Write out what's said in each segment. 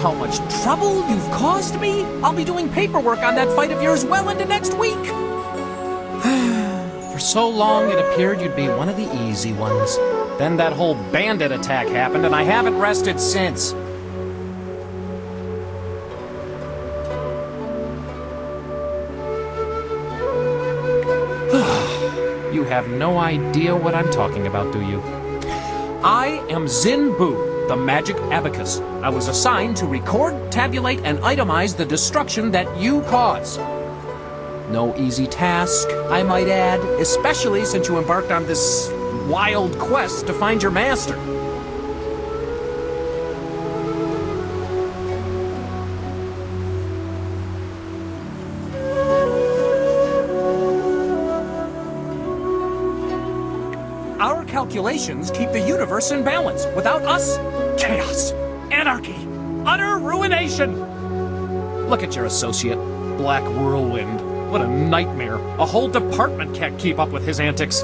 how much trouble you've caused me? I'll be doing paperwork on that fight of yours well into next week. For so long, it appeared you'd be one of the easy ones. Then that whole bandit attack happened, and I haven't rested since. You have no idea what I'm talking about, do you? I am Zin Bu, the magic abacus. I was assigned to record, tabulate, and itemize the destruction that you cause. No easy task, I might add, especially since you embarked on this wild quest to find your master. Our calculations keep the universe in balance. Without us, chaos, anarchy, utter ruination. Look at your associate, Black Whirlwind. What a nightmare. A whole department can't keep up with his antics.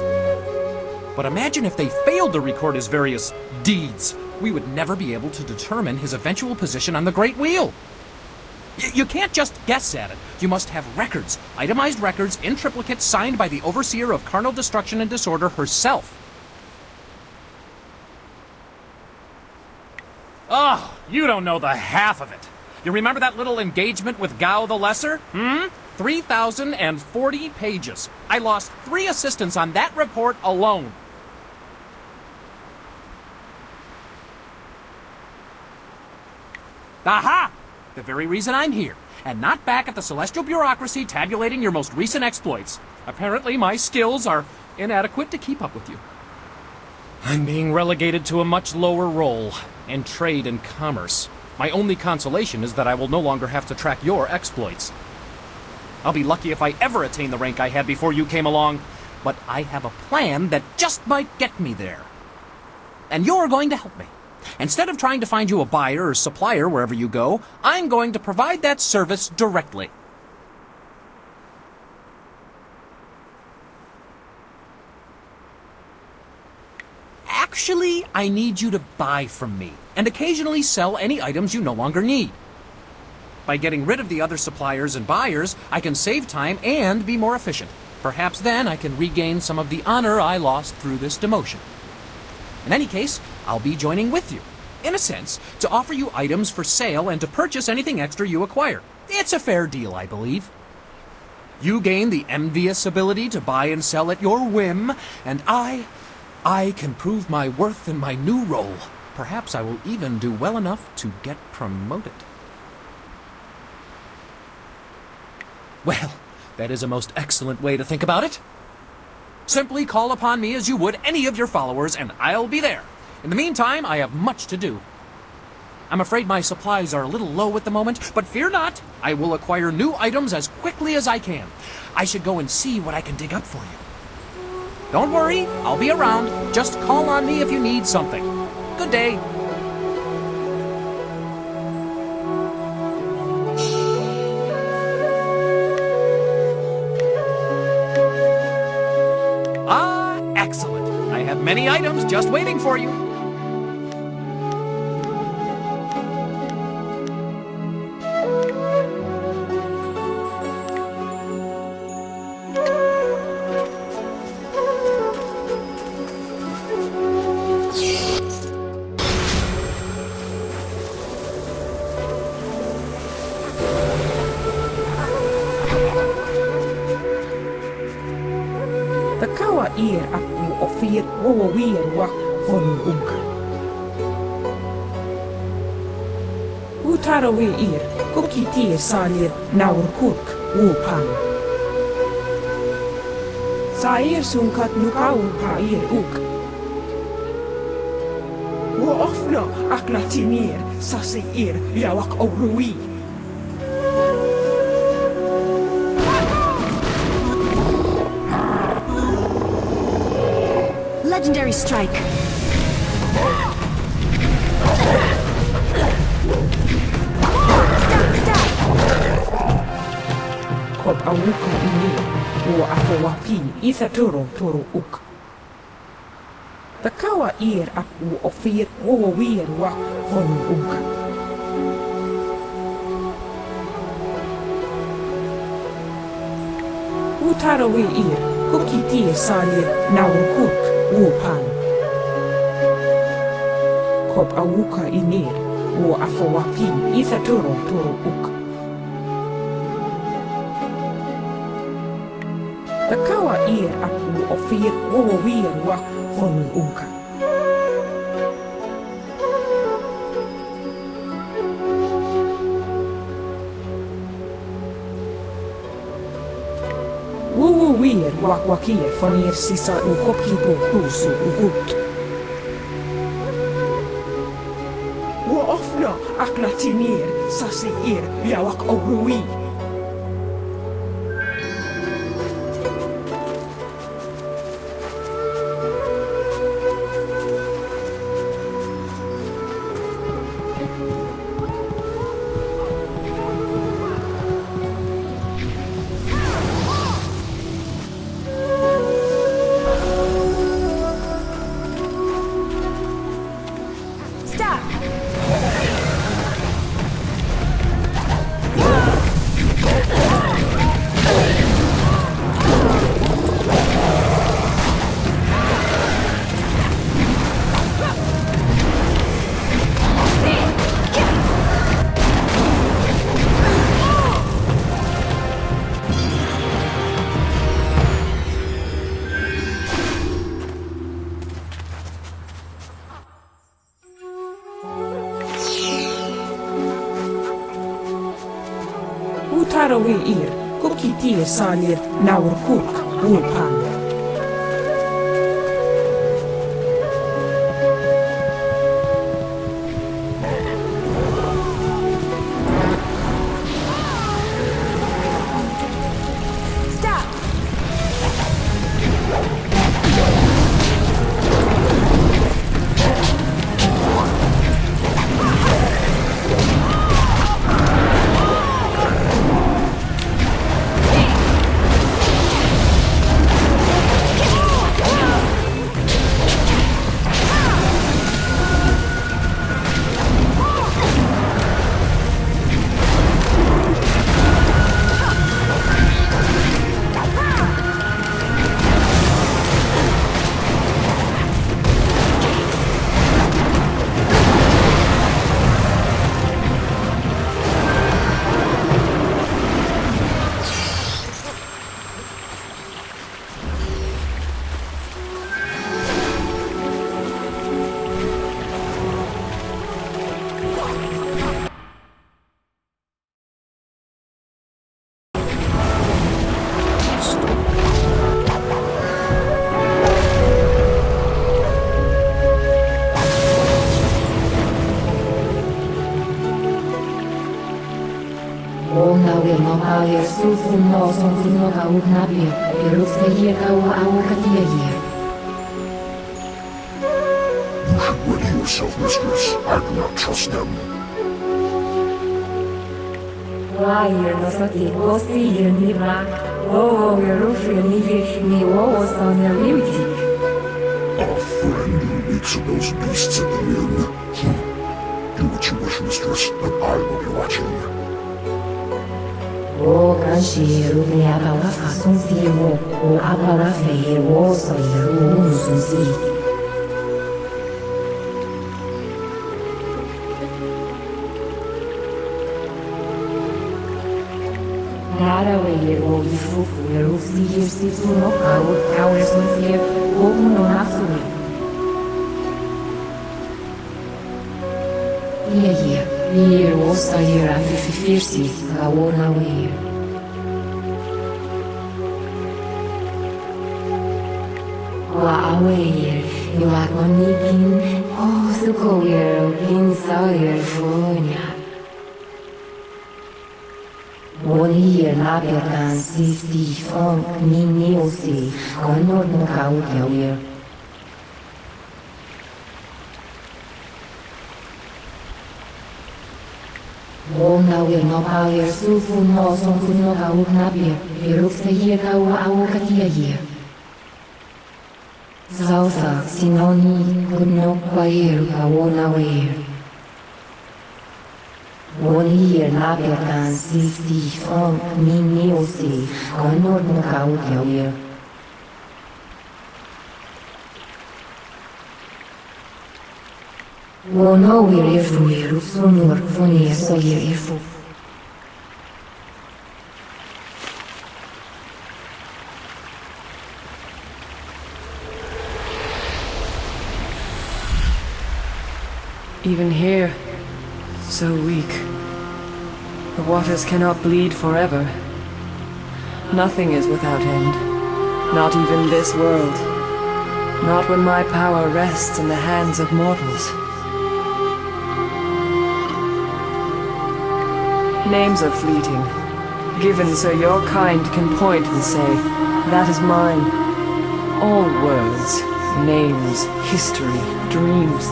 But imagine if they failed to record his various deeds. We would never be able to determine his eventual position on the Great Wheel. You can't just guess at it. You must have records, itemized records in triplicate signed by the Overseer of Carnal Destruction and Disorder herself. Oh, you don't know the half of it. You remember that little engagement with Gao the Lesser? 3,040 pages. I lost 3 assistants on that report alone. Aha! The very reason I'm here, and not back at the Celestial Bureaucracy tabulating your most recent exploits. Apparently my skills are inadequate to keep up with you. I'm being relegated to a much lower role in trade and commerce. My only consolation is that I will no longer have to track your exploits. I'll be lucky if I ever attain the rank I had before you came along, but I have a plan that just might get me there. And you're going to help me. Instead of trying to find you a buyer or supplier wherever you go, I'm going to provide that service directly. Actually, I need you to buy from me, and occasionally sell any items you no longer need. By getting rid of the other suppliers and buyers, I can save time and be more efficient. Perhaps then I can regain some of the honor I lost through this demotion. In any case, I'll be joining with you, in a sense, to offer you items for sale and to purchase anything extra you acquire. It's a fair deal, I believe. You gain the envious ability to buy and sell at your whim, and I can prove my worth in my new role. Perhaps I will even do well enough to get promoted. Well, that is a most excellent way to think about it. Simply call upon me as you would any of your followers, and I'll be there. In the meantime, I have much to do. I'm afraid my supplies are a little low at the moment, but fear not, I will acquire new items as quickly as I can. I should go and see what I can dig up for you. Don't worry, I'll be around. Just call on me if you need something. Good day. Excellent. I have many items just waiting for you. Utarawe ir, kukiti salir naur kurk upan. Sair sunkat nukau pa ir uk. Wo ofno aklatimir sasi ir yawak orui. Legendary strike. Kop awuka ini wo afowapi itha toro uk. Takawa ir aku ofir wo wir wa hon uk. Utarawi ir, kukiti salir naurkut wupan. Kop awuka inir, wo afawapi ithatoro toro uk. Takawa ir apu ofir wawawir wak fonun unka. Wawawir wak wakir fonir sisa ukopkipo kusu ugut. Wo ofna aklatinir sasi ir yawak ogruwi. Utarawi ir, kukiti salir naurkut wupan. Ayer sufun no son funo kauk nabir, perus kaya kau awu katia ye. You should ready yourself, mistress. I do not trust them. Ayer no sati kosi ye ni bra, oh ye rufi ni ye ni wo son ye beauty. A friend who leaks of those beasts at the inn. Do what you wish, mistress, but I will be watching. O kanshiro ni abawa fason si wo, o abawa fe wo so ye wo sun si. Nara we ye wo ifufu ye rufi ye si su no kau ye sun si ye wo no nasu ye. Hier was hier aan 40 gewoon nou weer. Wauw weer, je laat me niet in. Oh, zoek alweer in zou voor je. Wanneer na dan zie van niet zie, kan nooit nog koud weer. Now we're not higher, so for no, so for no, how would not be. We look the year, how our Katia year. Zalfa, Sinoni, could not quire, how on our ear. 원희의 나별한 시시 성 미니오시 건너는 가오겨울 원어윌 일fuir sunur funir soir 일fu Even here, so weak. The waters cannot bleed forever. Nothing is without end. Not even this world. Not when my power rests in the hands of mortals. Names are fleeting, given so your kind can point and say, that is mine. All words, names, history, dreams,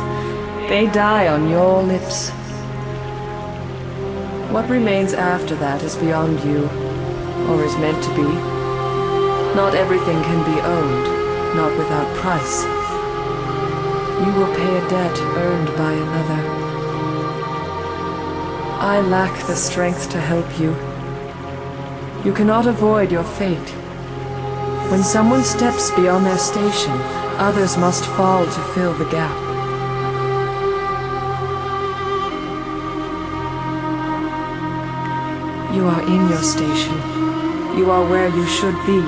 they die on your lips. What remains after that is beyond you, or is meant to be. Not everything can be owned, not without price. You will pay a debt earned by another. I lack the strength to help you. You cannot avoid your fate. When someone steps beyond their station, others must fall to fill the gap. You are in your station. You are where you should be.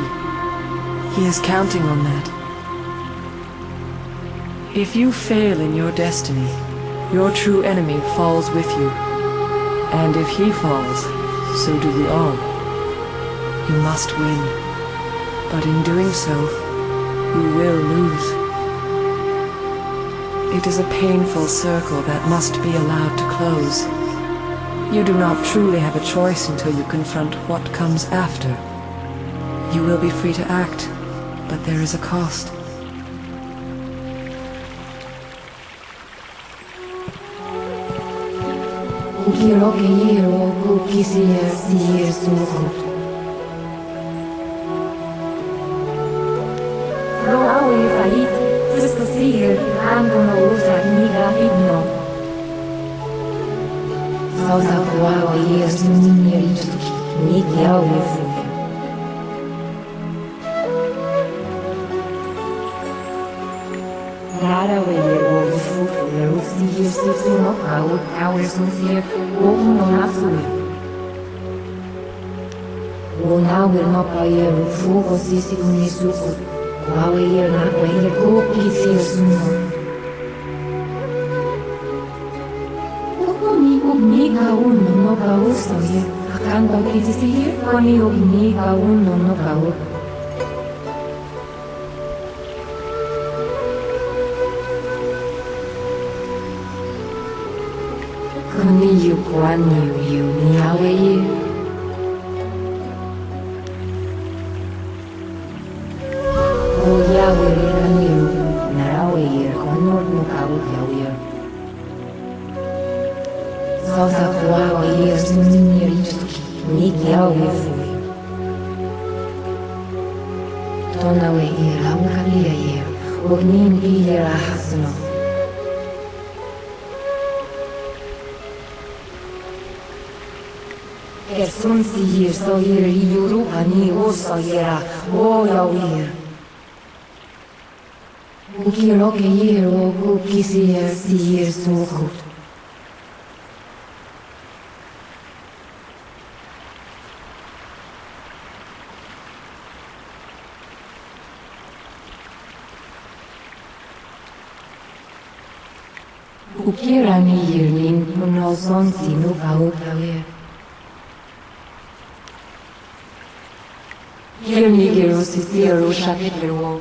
He is counting on that. If you fail in your destiny, your true enemy falls with you. And if he falls, so do we all. You must win. But in doing so, you will lose. It is a painful circle that must be allowed to close. You do not truly have a choice until you confront what comes after. You will be free to act, but there is a cost. Quiero que quiero quisiera ser su Roawi fait, questo sigel angono usa niga igno. Sausa kuawa yesu minierituki, nikiao yesu. Rara weye o fufu de usi yesu no kau kau yesu sier o no nasui. O nawir no paie o fufu sisi kunisuku. Kuawe yer na kwaile kopi sier no. Koni ugniga uno no kau soye. Akanda kiti sier koni ugniga uno no kau. Kani yu kwani yu ni awe ye. O yawe kani yu narawe ye konor no kau yawe ye. Sausa kuawa ye sumini richuki ni yawe fui. Tonawe ye ramukalia ye. Ognin liye rahasno. Son sihir soyer yuru ani o soyera o yawir. Ukiro ke yero ku kisier sihir sukut. Ukira ni yirnin no son sinu kau kawir. Hirnigero sisiro shaketero.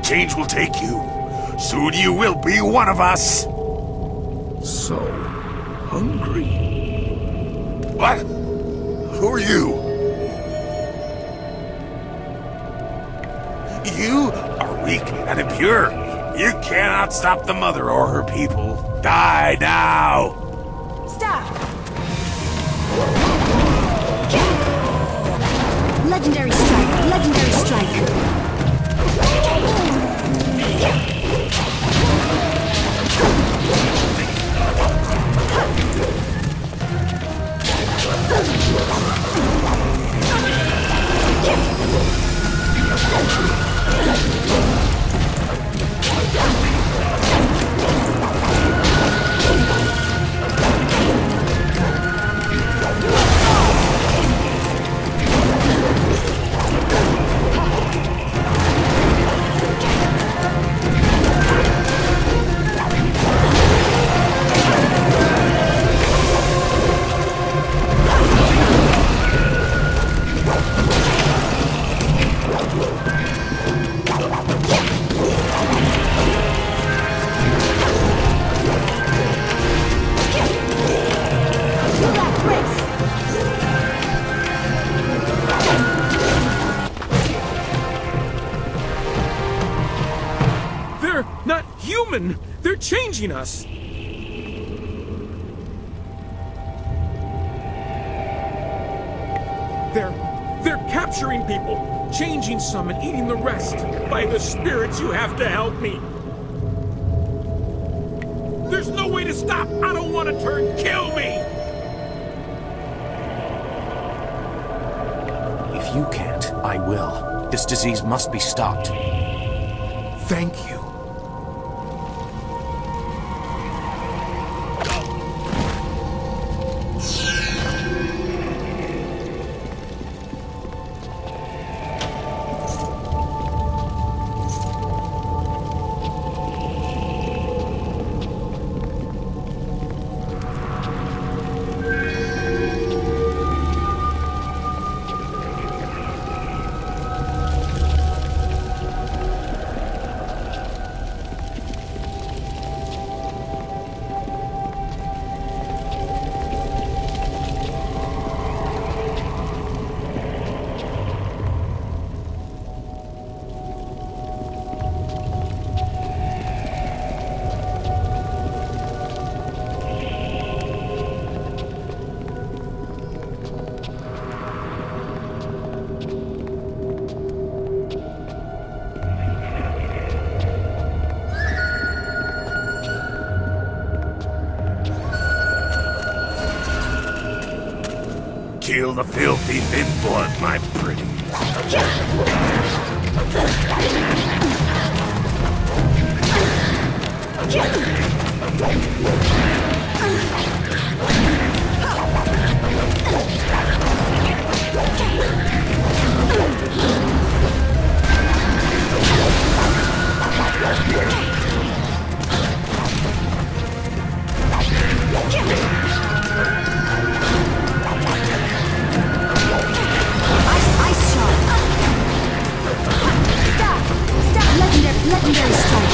change will take you. Soon you will be one of us. So hungry. What? Who are you? You are weak and impure. You cannot stop the mother or her people. Die now! Stop! Legendary strike! Legendary strike! They're not human! They're changing us! They're capturing people, changing some and eating the rest. By the spirits, you have to help me. There's no way to stop. I don't want to turn. Kill me! If you can't, I will. This disease must be stopped. Thank you. Kill the filthy thin blood, my pretty. Legendary strike!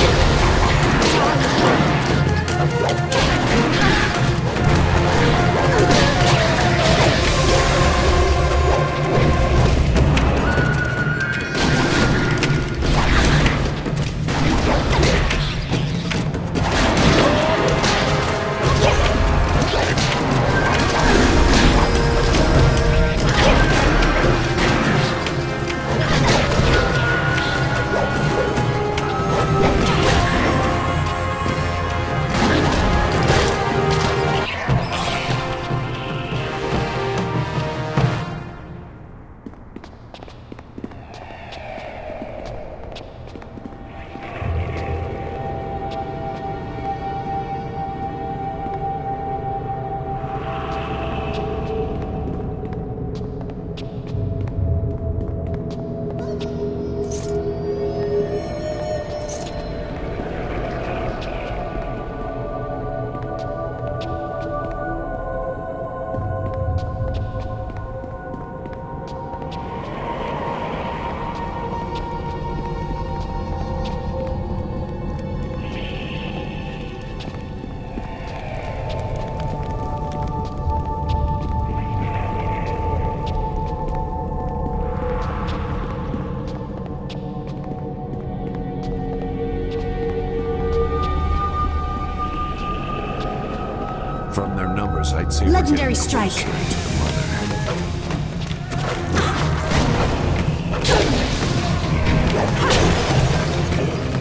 From their numbers, I'd say we're Legendary getting strike. closer to the mother.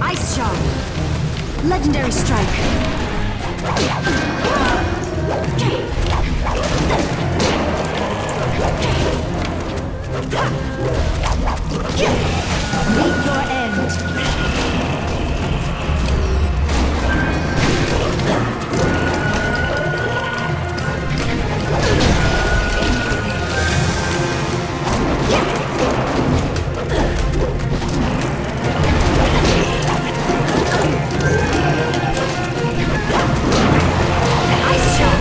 Ice shot. Legendary strike. Meet your end. Ice shot.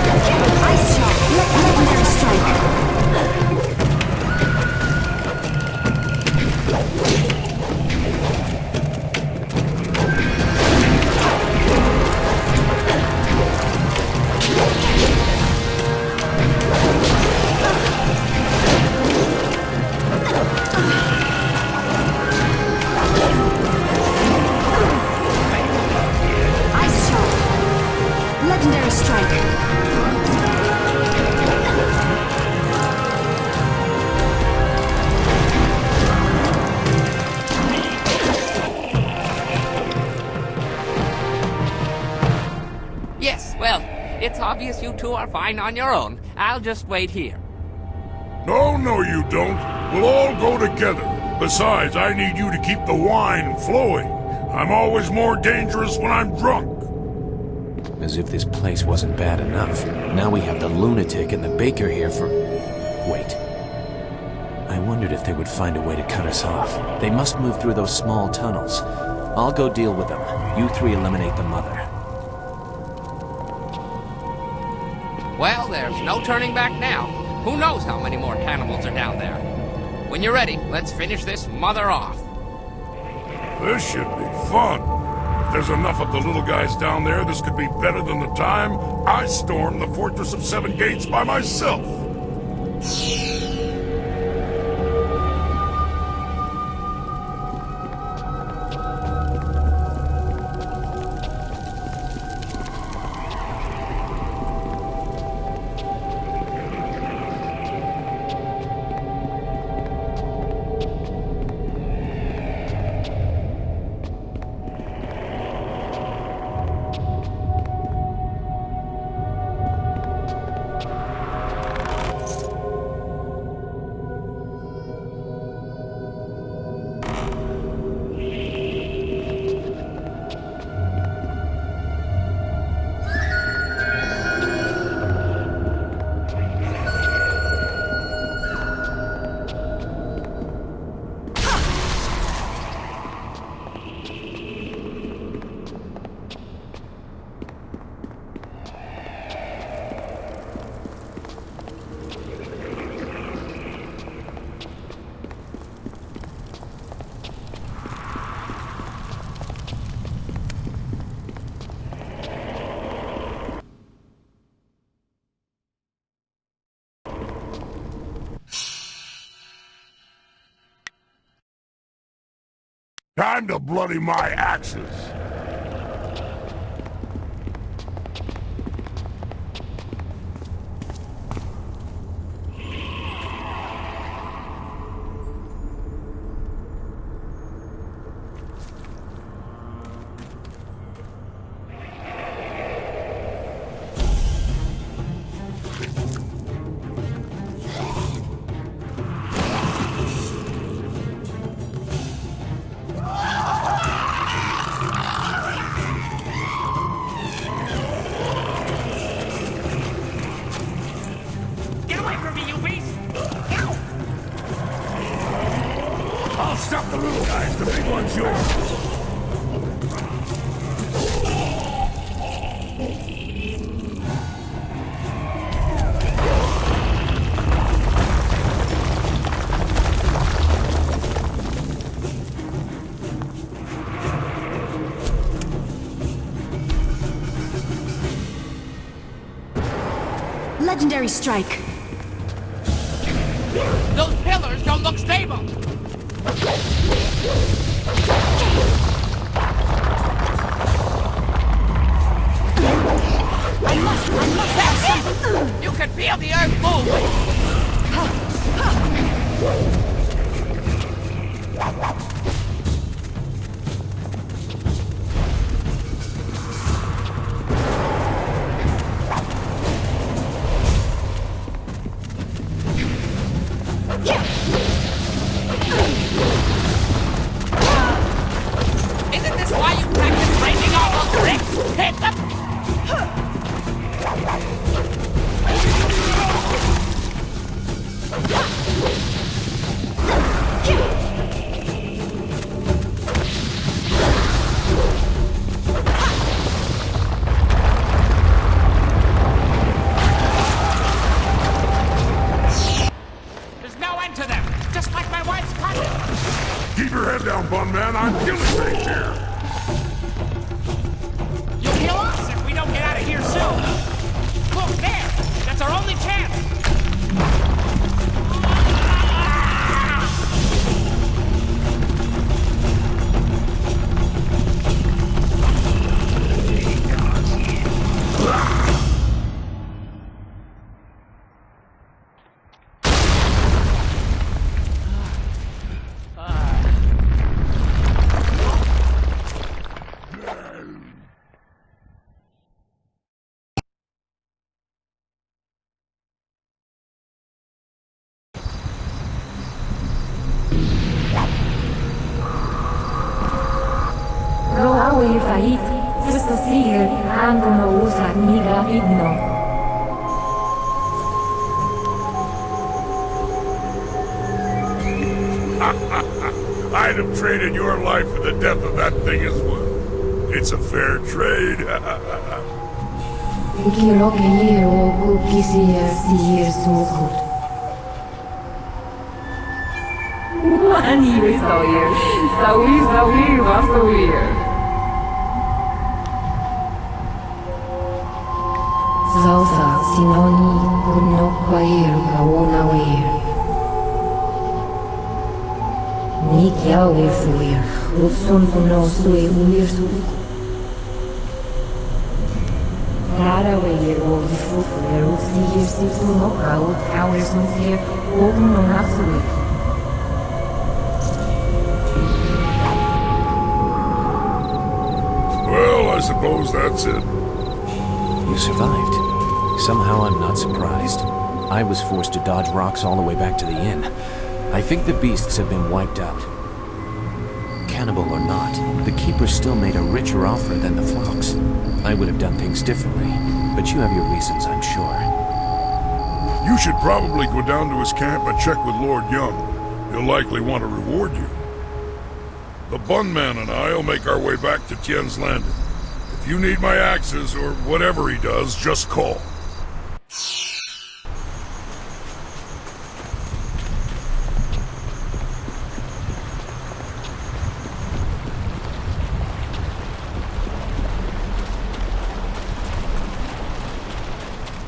Ice shot. Legendary strike. Ice shot. Legendary strike. Yes, well, it's obvious you two are fine on your own. I'll just wait here. No, no, you don't. We'll all go together. Besides, I need you to keep the wine flowing. I'm always more dangerous when I'm drunk. As if this place wasn't bad enough. Now we have the lunatic and the baker here for... Wait. I wondered if they would find a way to cut us off. They must move through those small tunnels. I'll go deal with them. You three eliminate the mother. Well, there's no turning back now. Who knows how many more cannibals are down there? When you're ready, let's finish this mother off. This should be fun. If there's enough of the little guys down there, this could be better than the time I stormed the Fortress of Seven Gates by myself. Time to bloody my axes. I'll stop the little guys, the big one's yours. Legendary strike. Those pillars don't look stable. must have something. You can feel the earth moving! Isn't this why you practice breaking all those bricks? Hit them! There's no end to them, just like my wife's cousin. Keep your head down, Bun Man. I'm killing things here. You'll kill us if we don't get out of here soon. Look, there! That's our only chance! Roawi fait, fusto siger, angono usat miga idno. I'd have traded your life for the death of that thing as well. It's a fair trade. Kiro kiro kukisier sier sukut. Ani Sawyer. Sawir was Sawir. Zausa sinoni kunno kwair kaona weir. Nikia weir suir. Usun kunno sue uir su. Rara weir oisufuir o sier sifuno kaut kauer sun sier ogun no nasuir. Well, I suppose that's it. You survived. Somehow I'm not surprised. I was forced to dodge rocks all the way back to the inn. I think the beasts have been wiped out. Cannibal or not, the Keeper still made a richer offer than the flocks. I would have done things differently, but you have your reasons, I'm sure. You should probably go down to his camp and check with Lord Young. He'll likely want to reward you. The Bun Man and I'll make our way back to Tien's Landing. If you need my axes or whatever he does, just call.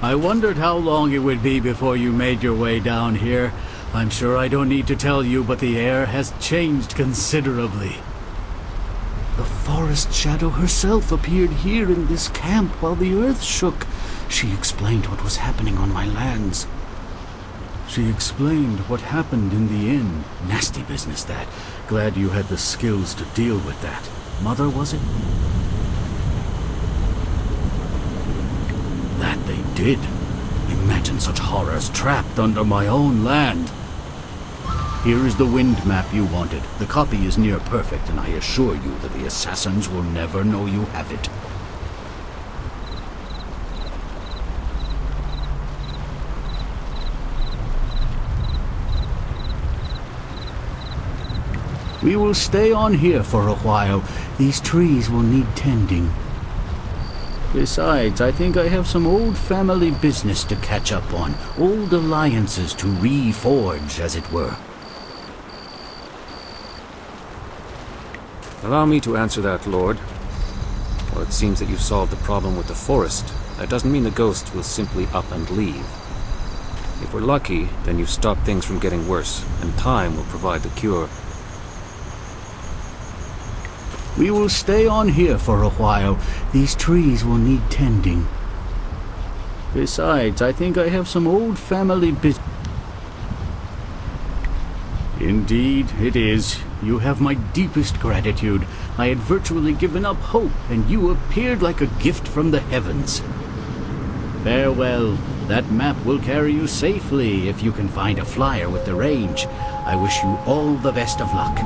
I wondered how long it would be before you made your way down here. I'm sure I don't need to tell you, but the air has changed considerably. The forest shadow herself appeared here in this camp while the earth shook. She explained what was happening on my lands. She explained what happened in the inn. Nasty business, that. Glad you had the skills to deal with that. Mother, was it? That they did. Imagine such horrors trapped under my own land. Here is the wind map you wanted. The copy is near perfect, and I assure you that the assassins will never know you have it. We will stay on here for a while. These trees will need tending. Besides, I think I have some old family business to catch up on. Old alliances to reforge, as it were. Allow me to answer that, Lord. Well, it seems that you've solved the problem with the forest. That doesn't mean the ghosts will simply up and leave. If we're lucky, then you've stopped things from getting worse, and time will provide the cure. We will stay on here for a while. These trees will need tending. Besides, I think I have some old family business. Indeed, it is. You have my deepest gratitude. I had virtually given up hope, and you appeared like a gift from the heavens. Farewell. That map will carry you safely if you can find a flyer with the range. I wish you all the best of luck.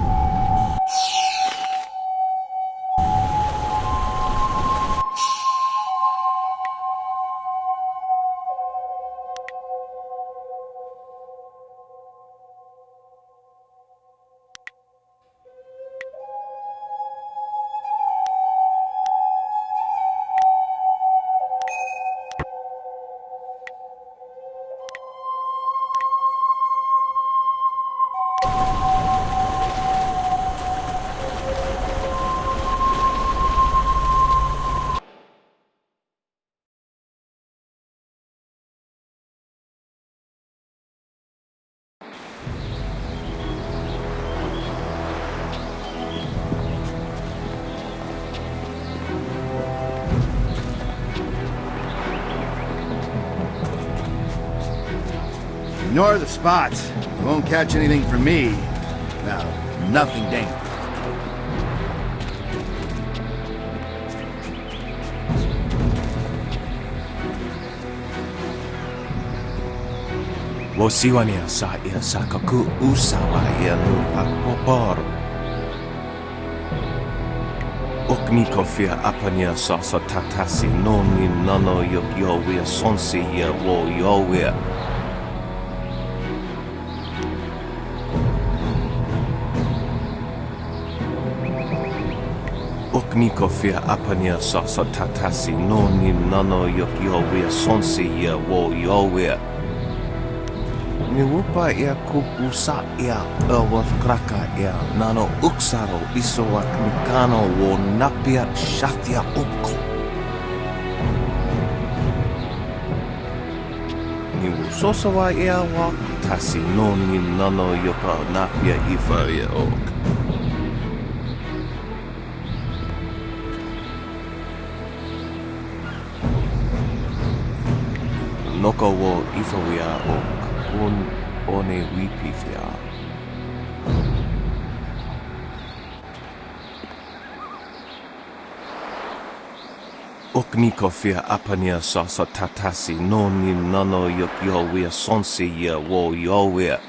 Ignore the spots. You won't catch anything from me. Well, nothing dangerous. Wosiwania sa ia sakaku usawa ia lupa popor. Okmiko fia apania sasa tatasi noni nano yokyo wea sonsi ia wo yowea. Okmiko fia apania sasa tatasi noni nano yokyo wea sonsi ia wo yowea. Niwupa ia kupusa ia ewas kraka ia nano uksaro isoak mikano wo napia shatia oko. Niwu sosawa ia wa tasi noni nano yopa napia ifa ia ok. Noko wo ifa ia ok. One wipifia. Okmiko fia apania sasa tatasi noni nano yokyo wea sonsi ia wo yowea.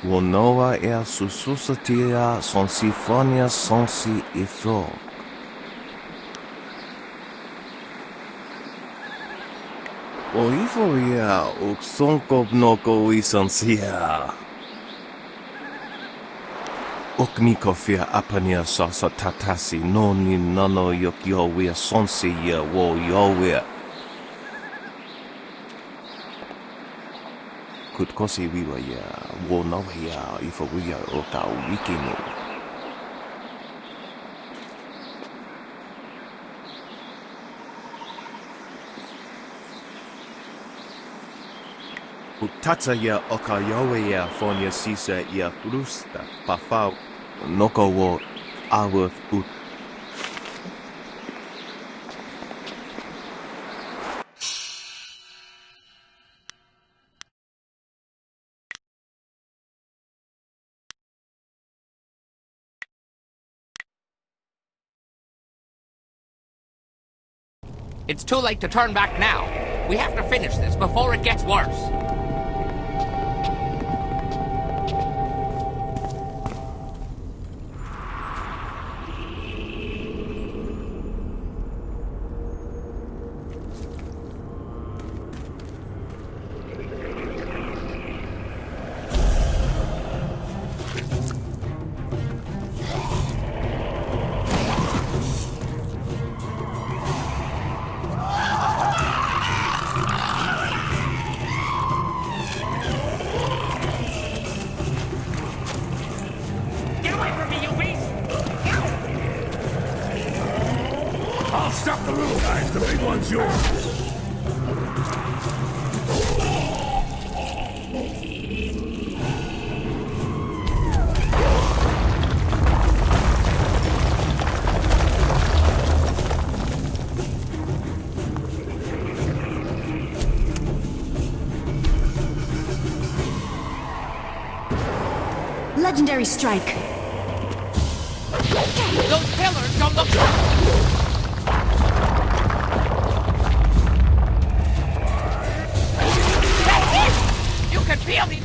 Wonoa ea sususatia sonsifonia sonsi ifro. O ifo ia uksonkop noko isansia. Okmiko fia apania sasa tatasi noni nano yokyo wea sonsi ia wo yowea. Kutkosi wiwa ia wo nawa ia ifo wea oka wikino. Utatsa ia oka yowe ia fonia sisa ia brusta pafau noko wo awuth ut. It's too late to turn back now. We have to finish this before it gets worse. Stop the little guys, the big one's yours. legendary strike. Those pillars don't look... That's it! You can feel the...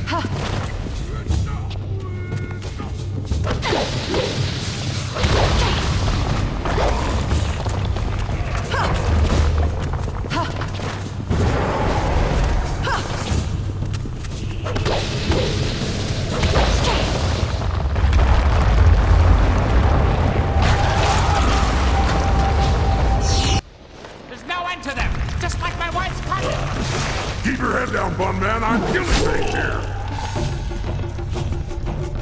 There's no end to them! Just like my wife's cousin! Keep your head down, Bun Man. I'm killing things here.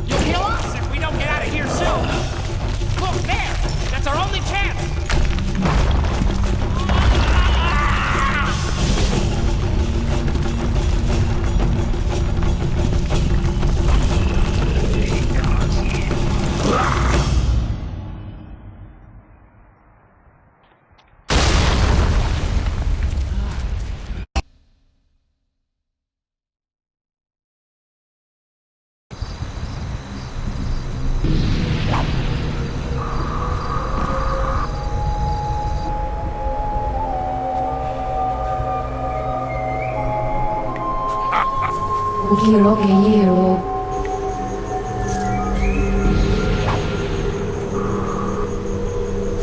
You'll kill us if we don't get out of here soon! Look, there! That's our only chance!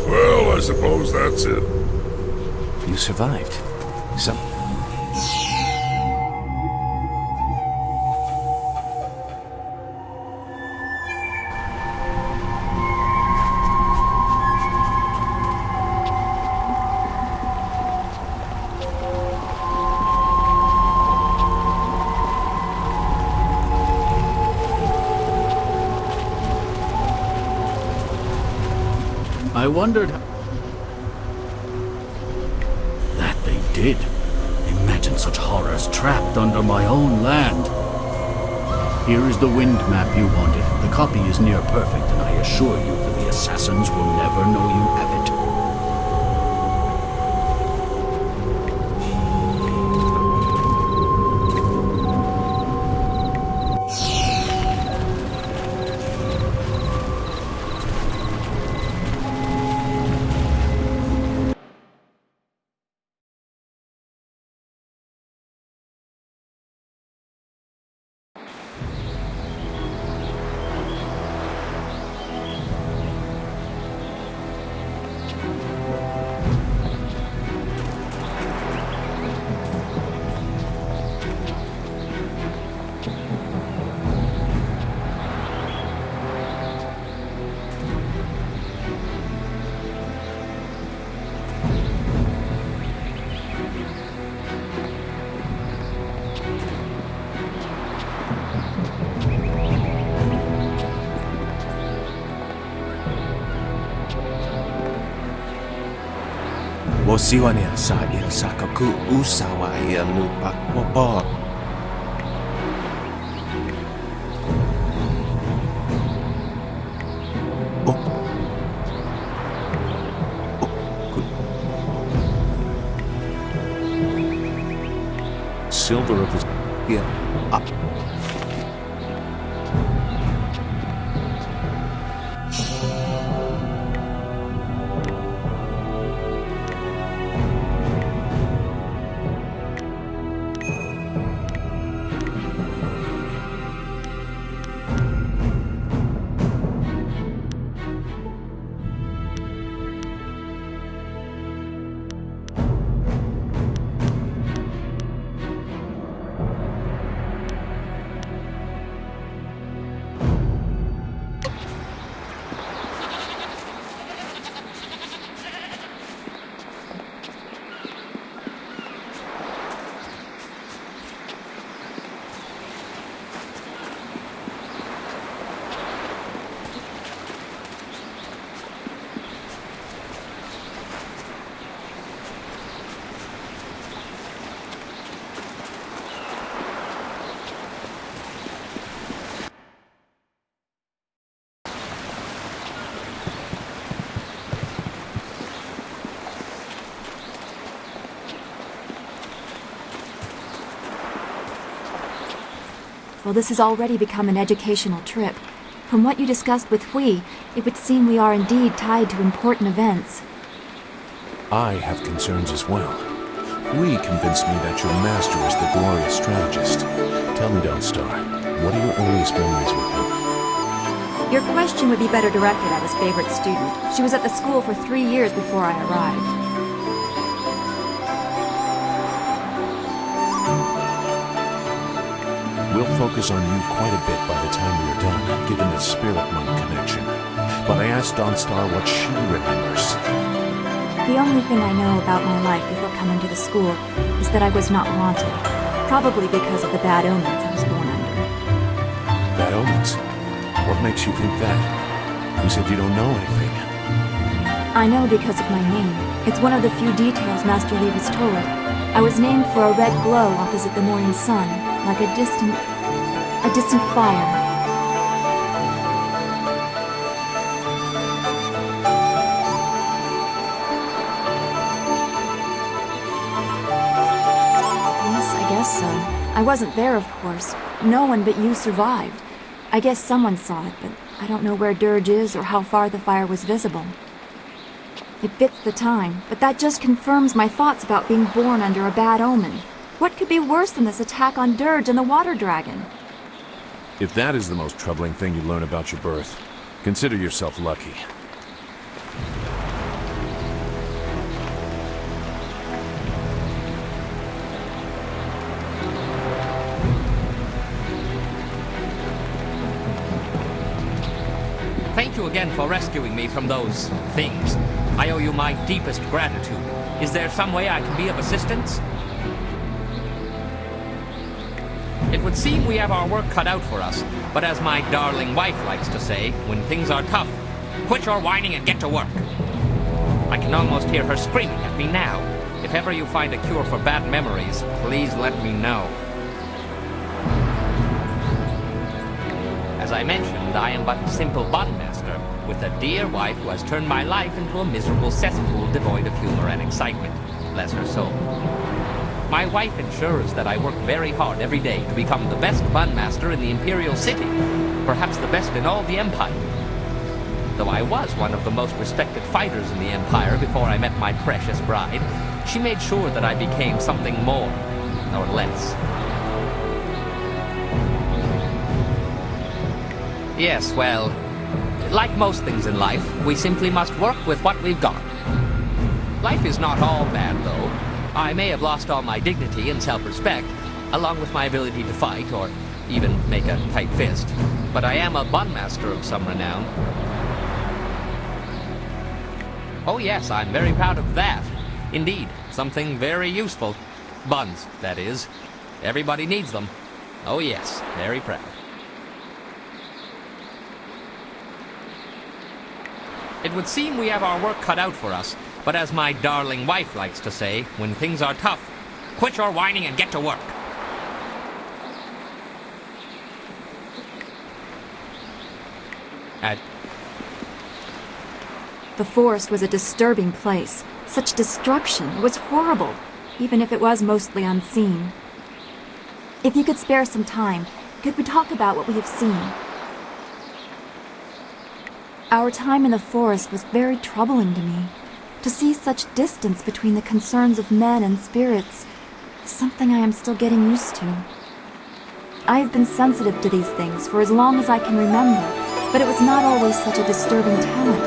Well, I suppose that's it. You survived. Some... I wondered... That they did. Imagine such horrors trapped under my own land. Here is the wind map you wanted. The copy is near perfect, and I assure you that the assassins will never know you have it. Wosiwania sa il sakaku usawa il lupakwapor. Silver of the... Yeah. Well, this has already become an educational trip. From what you discussed with Hui, it would seem we are indeed tied to important events. I have concerns as well. Hui convinced me that your master is the glorious strategist. Tell me, Dawnstar, what are your earliest memories with him? Your question would be better directed at his favorite student. She was at the school for 3 years before I arrived. We'll focus on you quite a bit by the time we are done, given the Spirit Monk connection. But I asked Dawnstar what she remembers. The only thing I know about my life before coming to the school is that I was not wanted. Probably because of the bad omens I was born under. Bad omens? What makes you think that? You said you don't know anything. I know because of my name. It's one of the few details Master Li was told. I was named for a red glow opposite the morning sun, like a distant fire. So. I wasn't there, of course. No one but you survived. I guess someone saw it, but I don't know where Dirge is or how far the fire was visible. It fits the time, but that just confirms my thoughts about being born under a bad omen. What could be worse than this attack on Dirge and the Water Dragon? If that is the most troubling thing you learn about your birth, consider yourself lucky. Thank you again for rescuing me from those things. I owe you my deepest gratitude. Is there some way I can be of assistance? It would seem we have our work cut out for us, but as my darling wife likes to say, when things are tough, quit your whining and get to work. I can almost hear her screaming at me now. If ever you find a cure for bad memories, please let me know. As I mentioned, I am but a simple bondmaster, with a dear wife who has turned my life into a miserable cesspool devoid of humor and excitement. Bless her soul. My wife ensures that I work very hard every day to become the best bondmaster in the Imperial City, perhaps the best in all the Empire. Though I was one of the most respected fighters in the Empire before I met my precious bride, she made sure that I became something more, or less. Yes, well, like most things in life, we simply must work with what we've got. Life is not all bad, though. I may have lost all my dignity and self-respect, along with my ability to fight, or even make a tight fist. But I am a bondmaster of some renown. Oh yes, I'm very proud of that. Indeed, something very useful. Buns, that is. Everybody needs them. Oh yes, very proud. It would seem we have our work cut out for us, but as my darling wife likes to say, when things are tough, quit your whining and get to work. The forest was a disturbing place. Such destruction. It was horrible, even if it was mostly unseen. If you could spare some time, could we talk about what we have seen? Our time in the forest was very troubling to me. To see such distance between the concerns of men and spirits is something I am still getting used to. I have been sensitive to these things for as long as I can remember, but it was not always such a disturbing talent.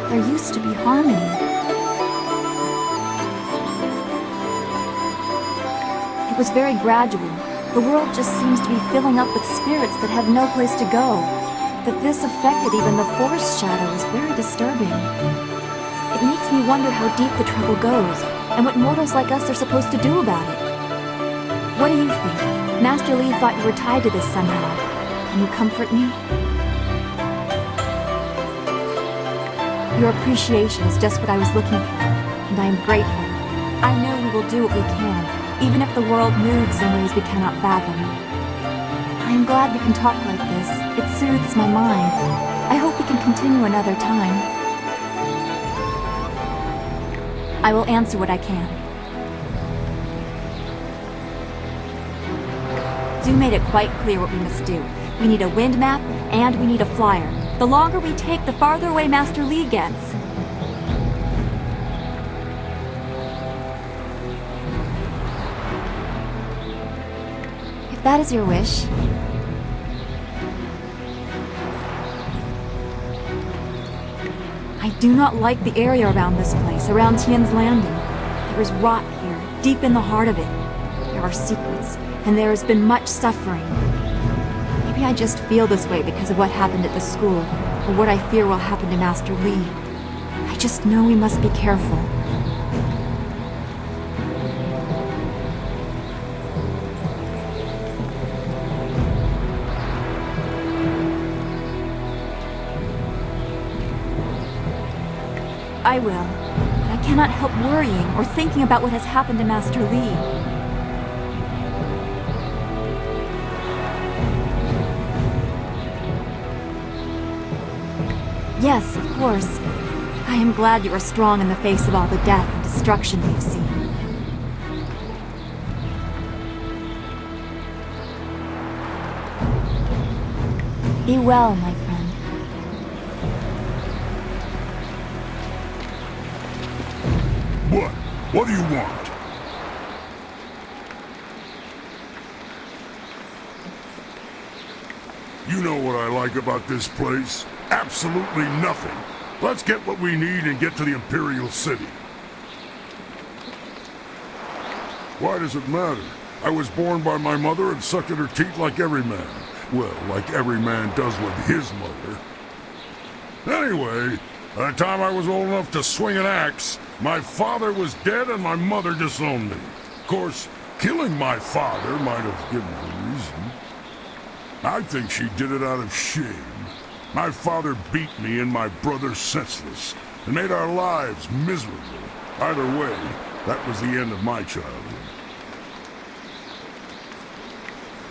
There used to be harmony. It was very gradual. The world just seems to be filling up with spirits that have no place to go. That this affected even the forest shadow is very disturbing. It makes me wonder how deep the trouble goes, and what mortals like us are supposed to do about it. What do you think? Master Li thought you were tied to this somehow. Can you comfort me? Your appreciation is just what I was looking for, and I am grateful. I know we will do what we can, even if the world moves in ways we cannot fathom. I am glad we can talk like this. It soothes my mind. I hope we can continue another time. I will answer what I can. Zu made it quite clear what we must do. We need a wind map, And we need a flyer. The longer we take, the farther away Master Li gets. If that is your wish. I do not like the area around this place, around Tian's Landing. There is rot here, deep in the heart of it. There are secrets, and there has been much suffering. Maybe I just feel this way because of what happened at the school, or what I fear will happen to Master Li. I just know we must be careful. I will, but I cannot help worrying or thinking about what has happened to Master Li. Yes, of course. I am glad you are strong in the face of all the death and destruction we've seen. Be well, my friend. What? What do you want? You know what I like about this place? Absolutely nothing. Let's get what we need and get to the Imperial City. Why does it matter? I was born by my mother and sucked at her teeth like every man. Well, like every man does with his mother. Anyway, by the time I was old enough to swing an axe, my father was dead and my mother disowned me. Of course, killing my father might have given her reason. I think she did it out of shame. My father beat me and my brother senseless, and made our lives miserable. Either way, that was the end of my childhood.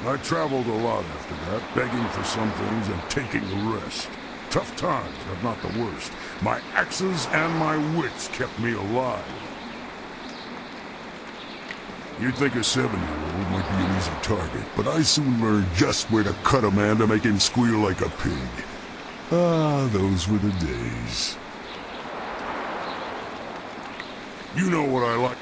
I traveled a lot after that, begging for some things and taking the rest. Tough times, but not the worst. My axes and my wits kept me alive. You'd think a 7-year-old might be an easy target, but I soon learned just where to cut a man to make him squeal like a pig. Ah, those were the days. You know what I like.